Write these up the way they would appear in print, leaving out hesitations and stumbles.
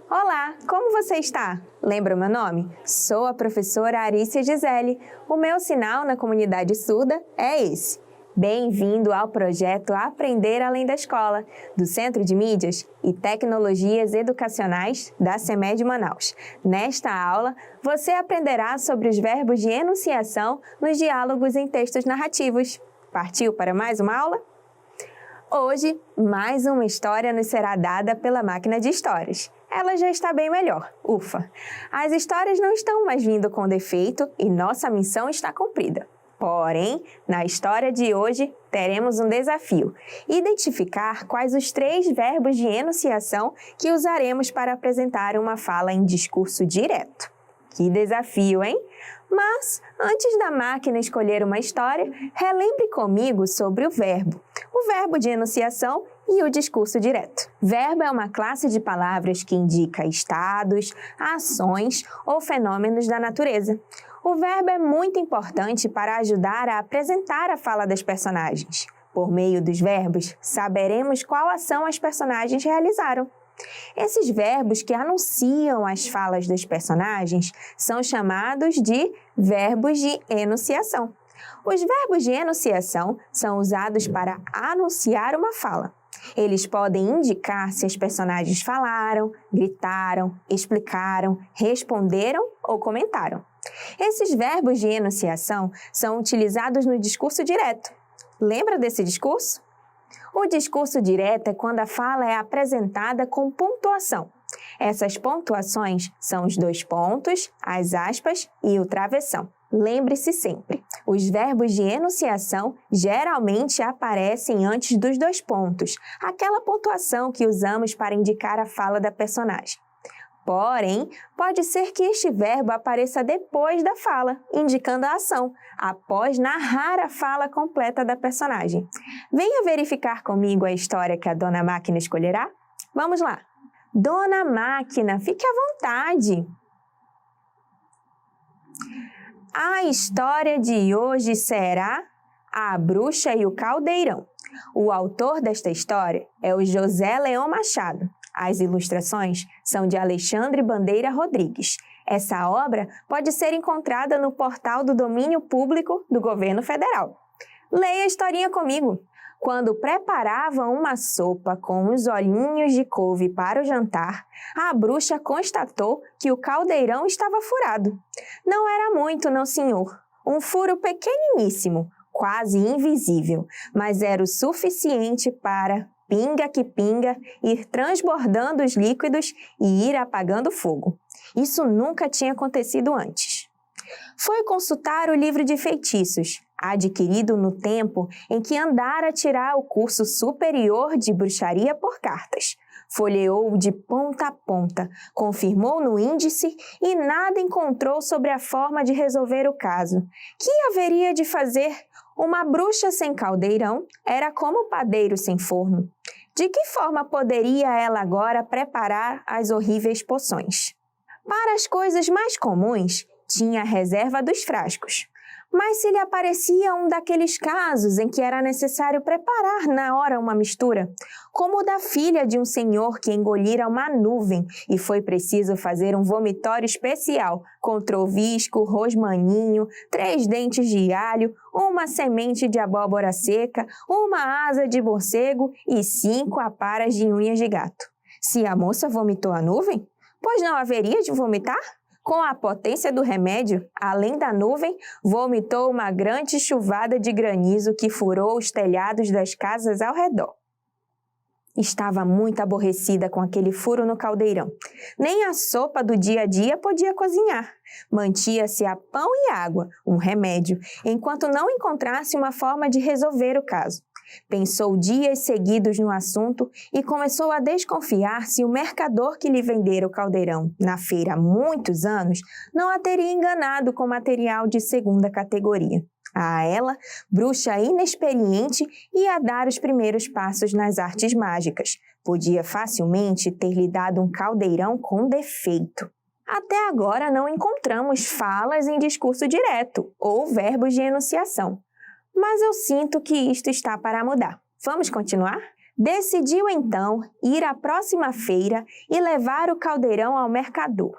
Olá, como você está? Lembra o meu nome? Sou a professora Arícia Gisele. O meu sinal na comunidade surda é esse. Bem-vindo ao projeto Aprender Além da Escola, do Centro de Mídias e Tecnologias Educacionais da CEMED Manaus. Nesta aula, você aprenderá sobre os verbos de enunciação nos diálogos em textos narrativos. Partiu para mais uma aula? Hoje, mais uma história nos será dada pela máquina de histórias. Ela já está bem melhor, ufa! As histórias não estão mais vindo com defeito e nossa missão está cumprida. Porém, na história de hoje, teremos um desafio: identificar quais os 3 verbos de enunciação que usaremos para apresentar uma fala em discurso direto. Que desafio, hein? Mas, antes da máquina escolher uma história, relembre comigo sobre o verbo de enunciação e o discurso direto. Verbo é uma classe de palavras que indica estados, ações ou fenômenos da natureza. O verbo é muito importante para ajudar a apresentar a fala das personagens. Por meio dos verbos, saberemos qual ação as personagens realizaram. Esses verbos que anunciam as falas das personagens são chamados de verbos de enunciação. Os verbos de enunciação são usados para anunciar uma fala. Eles podem indicar se as personagens falaram, gritaram, explicaram, responderam ou comentaram. Esses verbos de enunciação são utilizados no discurso direto. Lembra desse discurso? O discurso direto é quando a fala é apresentada com pontuação. Essas pontuações são os 2 pontos, as aspas e o travessão. Lembre-se sempre, os verbos de enunciação geralmente aparecem antes dos 2 pontos, aquela pontuação que usamos para indicar a fala da personagem. Porém, pode ser que este verbo apareça depois da fala, indicando a ação, após narrar a fala completa da personagem. Venha verificar comigo a história que a Dona Máquina escolherá? Vamos lá! Dona Máquina, fique à vontade! A história de hoje será A Bruxa e o Caldeirão. O autor desta história é o José Leão Machado. As ilustrações são de Alexandre Bandeira Rodrigues. Essa obra pode ser encontrada no portal do domínio público do Governo Federal. Leia a historinha comigo. Quando preparavam uma sopa com os olhinhos de couve para o jantar, a bruxa constatou que o caldeirão estava furado. Não era muito, não, senhor. Um furo pequeniníssimo, quase invisível, mas era o suficiente para, pinga que pinga, ir transbordando os líquidos e ir apagando o fogo. Isso nunca tinha acontecido antes. Foi consultar o livro de feitiços, adquirido no tempo em que andara tirar o curso superior de bruxaria por cartas. Folheou de ponta a ponta, confirmou no índice e nada encontrou sobre a forma de resolver o caso. Que haveria de fazer? Uma bruxa sem caldeirão era como padeiro sem forno. De que forma poderia ela agora preparar as horríveis poções? Para as coisas mais comuns, tinha a reserva dos frascos. Mas se lhe aparecia um daqueles casos em que era necessário preparar na hora uma mistura, como o da filha de um senhor que engolira uma nuvem e foi preciso fazer um vomitório especial com trovisco, rosmaninho, 3 dentes de alho, uma semente de abóbora seca, uma asa de morcego e 5 aparas de unhas de gato. Se a moça vomitou a nuvem, pois não haveria de vomitar? Com a potência do remédio, além da nuvem, vomitou uma grande chuvada de granizo que furou os telhados das casas ao redor. Estava muito aborrecida com aquele furo no caldeirão. Nem a sopa do dia a dia podia cozinhar. Mantia-se a pão e água, um remédio, enquanto não encontrasse uma forma de resolver o caso. Pensou dias seguidos no assunto e começou a desconfiar se o mercador que lhe vendera o caldeirão na feira há muitos anos não a teria enganado com material de 2ª categoria. A ela, bruxa inexperiente, ia dar os primeiros passos nas artes mágicas. Podia facilmente ter lhe dado um caldeirão com defeito. Até agora não encontramos falas em discurso direto ou verbos de enunciação. Mas eu sinto que isto está para mudar. Vamos continuar? Decidiu então ir à próxima feira e levar o caldeirão ao mercador.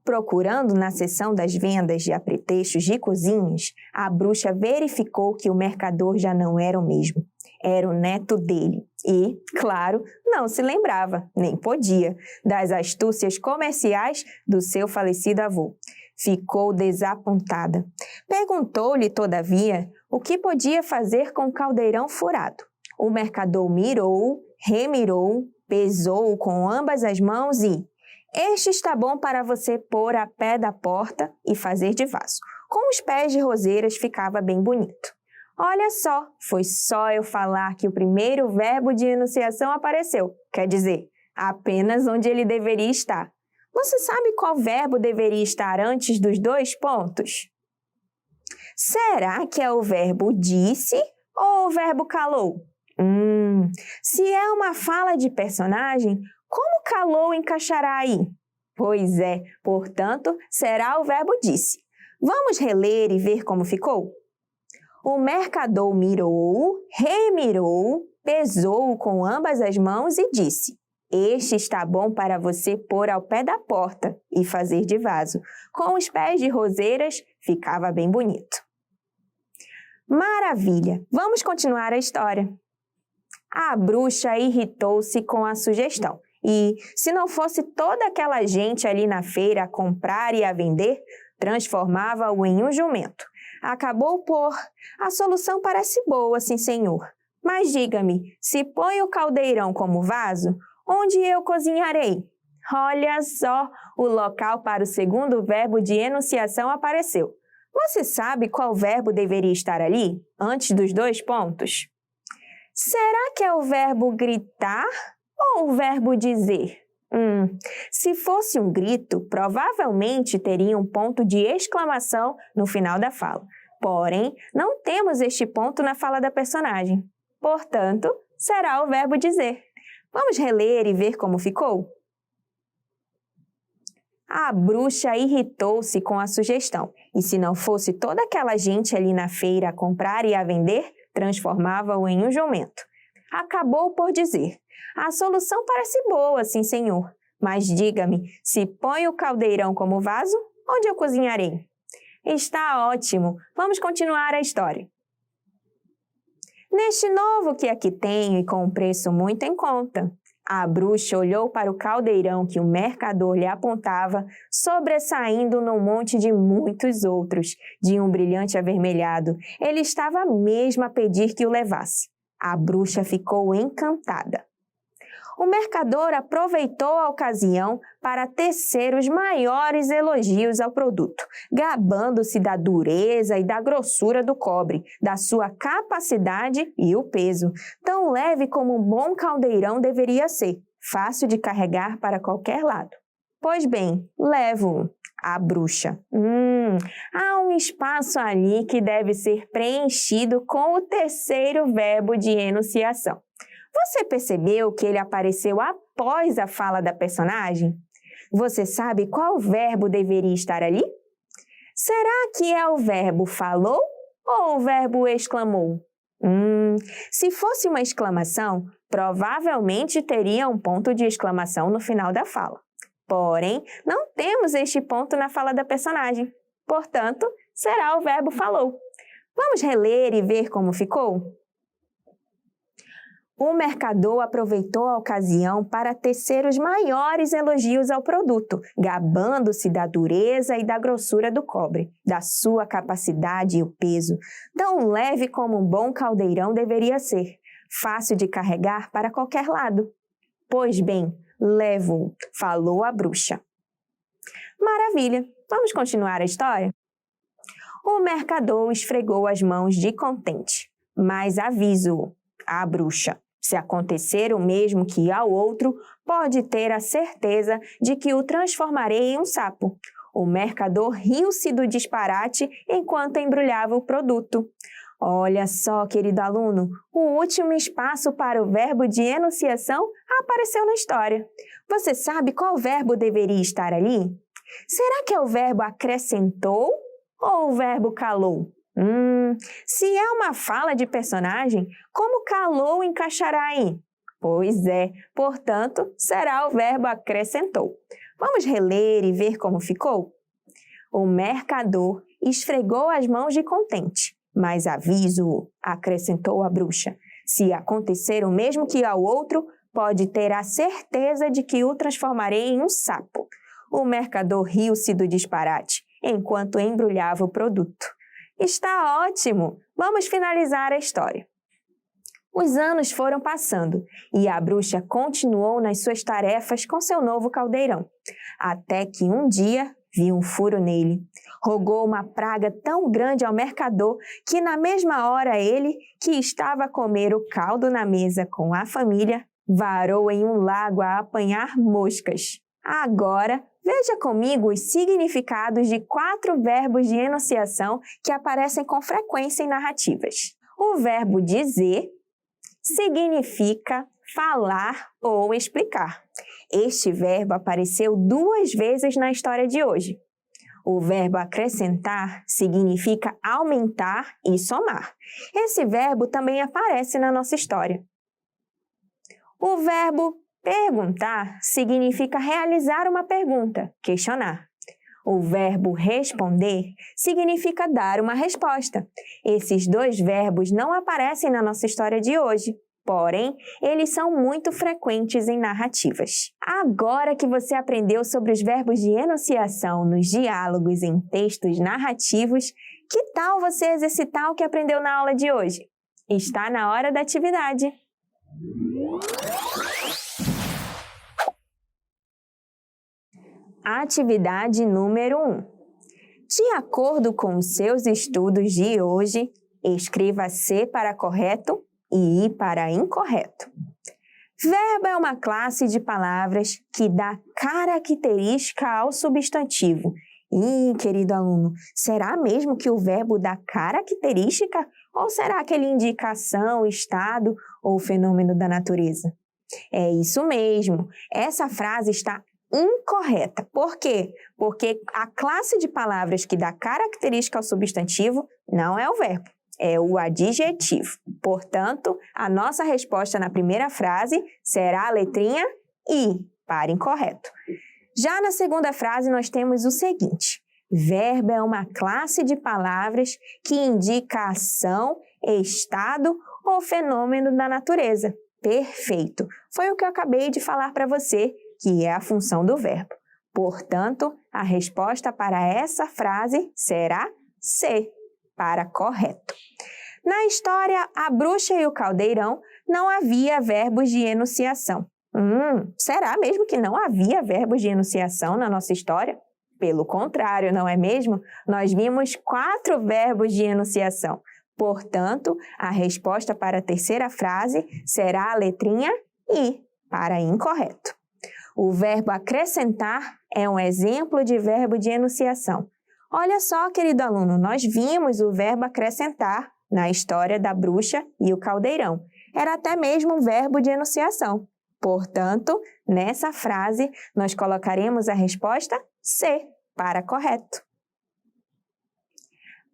Procurando na seção das vendas de apetrechos de cozinhas, a bruxa verificou que o mercador já não era o mesmo. Era o neto dele e, claro, não se lembrava, nem podia, das astúcias comerciais do seu falecido avô. Ficou desapontada. Perguntou-lhe, todavia, o que podia fazer com o caldeirão furado. O mercador mirou, remirou, pesou com ambas as mãos e: "Este está bom para você pôr a pé da porta e fazer de vaso. Com os pés de roseiras ficava bem bonito." Olha só, foi só eu falar que o primeiro verbo de enunciação apareceu, quer dizer, apenas onde ele deveria estar. Você sabe qual verbo deveria estar antes dos 2 pontos? Será que é o verbo disse ou o verbo calou? Se é uma fala de personagem, como calou encaixará aí? Pois é, portanto, será o verbo disse. Vamos reler e ver como ficou? O mercador mirou, remirou, pesou com ambas as mãos e disse: "Este está bom para você pôr ao pé da porta e fazer de vaso. Com os pés de roseiras ficava bem bonito." Maravilha! Vamos continuar a história. A bruxa irritou-se com a sugestão e, se não fosse toda aquela gente ali na feira a comprar e a vender, transformava-o em um jumento. Acabou por: "A solução parece boa, sim, senhor. Mas diga-me, se põe o caldeirão como vaso, onde eu cozinharei?" Olha só, o local para o segundo verbo de enunciação apareceu. Você sabe qual verbo deveria estar ali, antes dos 2 pontos? Será que é o verbo gritar ou o verbo dizer? Se fosse um grito, provavelmente teria um ponto de exclamação no final da fala. Porém, não temos este ponto na fala da personagem. Portanto, será o verbo dizer. Vamos reler e ver como ficou? A bruxa irritou-se com a sugestão, e se não fosse toda aquela gente ali na feira a comprar e a vender, transformava-o em um jumento. Acabou por dizer: "A solução parece boa, sim, senhor. Mas diga-me, se põe o caldeirão como vaso, onde eu cozinharei?" Está ótimo! Vamos continuar a história. Neste novo que aqui tenho e com um preço muito em conta. A bruxa olhou para o caldeirão que o mercador lhe apontava, sobressaindo num monte de muitos outros, de um brilhante avermelhado. Ele estava mesmo a pedir que o levasse. A bruxa ficou encantada. O mercador aproveitou a ocasião para tecer os maiores elogios ao produto, gabando-se da dureza e da grossura do cobre, da sua capacidade e o peso, tão leve como um bom caldeirão deveria ser, fácil de carregar para qualquer lado. Pois bem, levo-o. A bruxa. Há um espaço ali que deve ser preenchido com o terceiro verbo de enunciação. Você percebeu que ele apareceu após a fala da personagem? Você sabe qual verbo deveria estar ali? Será que é o verbo falou ou o verbo exclamou? Se fosse uma exclamação, provavelmente teria um ponto de exclamação no final da fala. Porém, não temos este ponto na fala da personagem. Portanto, será o verbo falou. Vamos reler e ver como ficou? O mercador aproveitou a ocasião para tecer os maiores elogios ao produto, gabando-se da dureza e da grossura do cobre, da sua capacidade e o peso, tão leve como um bom caldeirão deveria ser, fácil de carregar para qualquer lado. Pois bem, levo-o, falou a bruxa. Maravilha! Vamos continuar a história? O mercador esfregou as mãos de contente, mas aviso-o, a bruxa. Se acontecer o mesmo que ao outro, pode ter a certeza de que o transformarei em um sapo. O mercador riu-se do disparate enquanto embrulhava o produto. Olha só, querido aluno, o último espaço para o verbo de enunciação apareceu na história. Você sabe qual verbo deveria estar ali? Será que é o verbo acrescentou ou o verbo calou? Se é uma fala de personagem, como calou encaixará aí? Pois é, portanto, será o verbo acrescentou. Vamos reler e ver como ficou? O mercador esfregou as mãos de contente, mas aviso-o, acrescentou a bruxa. Se acontecer o mesmo que ao outro, pode ter a certeza de que o transformarei em um sapo. O mercador riu-se do disparate, enquanto embrulhava o produto. Está ótimo! Vamos finalizar a história. Os anos foram passando e a bruxa continuou nas suas tarefas com seu novo caldeirão, até que um dia viu um furo nele. Rogou uma praga tão grande ao mercador que na mesma hora ele, que estava a comer o caldo na mesa com a família, varou em um lago a apanhar moscas. Agora, veja comigo os significados de 4 verbos de enunciação que aparecem com frequência em narrativas. O verbo dizer significa falar ou explicar. Este verbo apareceu 2 vezes na história de hoje. O verbo acrescentar significa aumentar e somar. Esse verbo também aparece na nossa história. O verbo perguntar significa realizar uma pergunta, questionar. O verbo responder significa dar uma resposta. Esses 2 verbos não aparecem na nossa história de hoje, porém, eles são muito frequentes em narrativas. Agora que você aprendeu sobre os verbos de enunciação nos diálogos em textos narrativos, que tal você exercitar o que aprendeu na aula de hoje? Está na hora da atividade! Atividade número 1. De acordo com os seus estudos de hoje, escreva C para correto e I para incorreto. Verbo é uma classe de palavras que dá característica ao substantivo. Querido aluno, será mesmo que o verbo dá característica? Ou será que ele indica ação, estado ou fenômeno da natureza? É isso mesmo. Essa frase está incorreta. Por quê? Porque a classe de palavras que dá característica ao substantivo não é o verbo, é o adjetivo. Portanto, a nossa resposta na primeira frase será a letrinha I, para incorreto. Já na segunda frase, nós temos o seguinte: verbo é uma classe de palavras que indica ação, estado ou fenômeno da natureza. Perfeito! Foi o que eu acabei de falar para você, que é a função do verbo. Portanto, a resposta para essa frase será C, para correto. Na história A Bruxa e o Caldeirão, não havia verbos de enunciação. Será mesmo que não havia verbos de enunciação na nossa história? Pelo contrário, não é mesmo? Nós vimos 4 verbos de enunciação. Portanto, a resposta para a terceira frase será a letrinha I, para incorreto. O verbo acrescentar é um exemplo de verbo de enunciação. Olha só, querido aluno, nós vimos o verbo acrescentar na história da bruxa e o caldeirão. Era até mesmo um verbo de enunciação. Portanto, nessa frase, nós colocaremos a resposta C, para correto.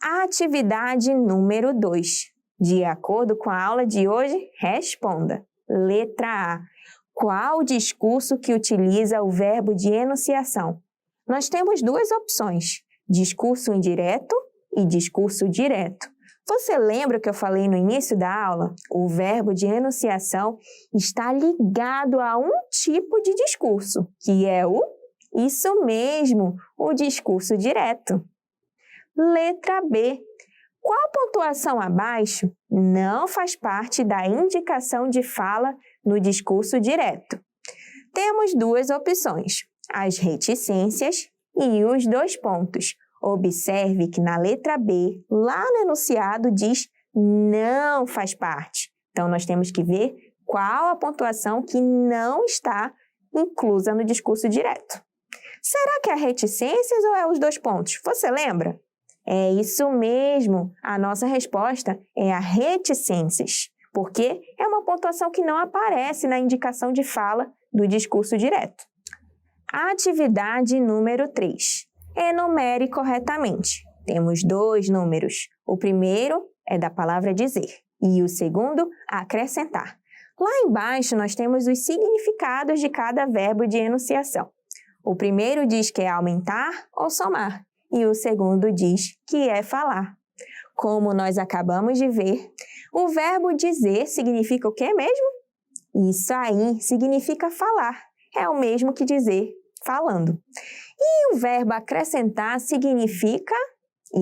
Atividade número 2. De acordo com a aula de hoje, responda. Letra A. Qual o discurso que utiliza o verbo de enunciação? Nós temos 2 opções, discurso indireto e discurso direto. Você lembra que eu falei no início da aula? O verbo de enunciação está ligado a um tipo de discurso, que é isso mesmo, o discurso direto. Letra B. Qual pontuação abaixo não faz parte da indicação de fala no discurso direto? Temos 2 opções, as reticências e os 2 pontos. Observe que na letra B, lá no enunciado, diz não faz parte. Então, nós temos que ver qual a pontuação que não está inclusa no discurso direto. Será que é reticências ou é os 2 pontos? Você lembra? É isso mesmo, a nossa resposta é a reticências, porque é uma pontuação que não aparece na indicação de fala do discurso direto. Atividade número 3. Enumere corretamente. Temos 2 números. O primeiro é da palavra dizer e o segundo, acrescentar. Lá embaixo, nós temos os significados de cada verbo de enunciação. O primeiro diz que é aumentar ou somar, e o segundo diz que é falar. Como nós acabamos de ver, o verbo dizer significa o quê mesmo? Isso aí significa falar. É o mesmo que dizer falando. E o verbo acrescentar significa?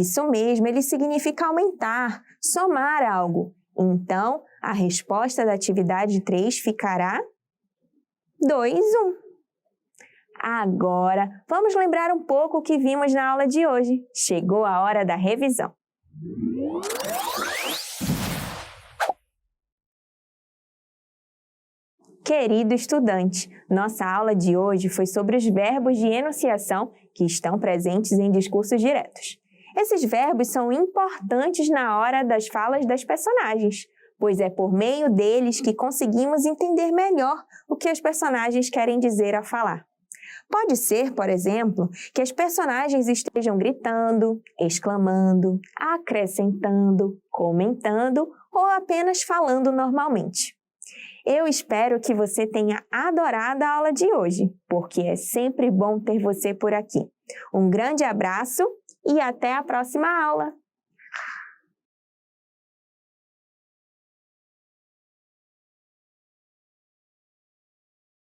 Isso mesmo, ele significa aumentar, somar algo. Então, a resposta da atividade 3 ficará 2, 1. Agora, vamos lembrar um pouco o que vimos na aula de hoje. Chegou a hora da revisão. Querido estudante, nossa aula de hoje foi sobre os verbos de enunciação que estão presentes em discursos diretos. Esses verbos são importantes na hora das falas das personagens, pois é por meio deles que conseguimos entender melhor o que os personagens querem dizer ao falar. Pode ser, por exemplo, que as personagens estejam gritando, exclamando, acrescentando, comentando ou apenas falando normalmente. Eu espero que você tenha adorado a aula de hoje, porque é sempre bom ter você por aqui. Um grande abraço e até a próxima aula!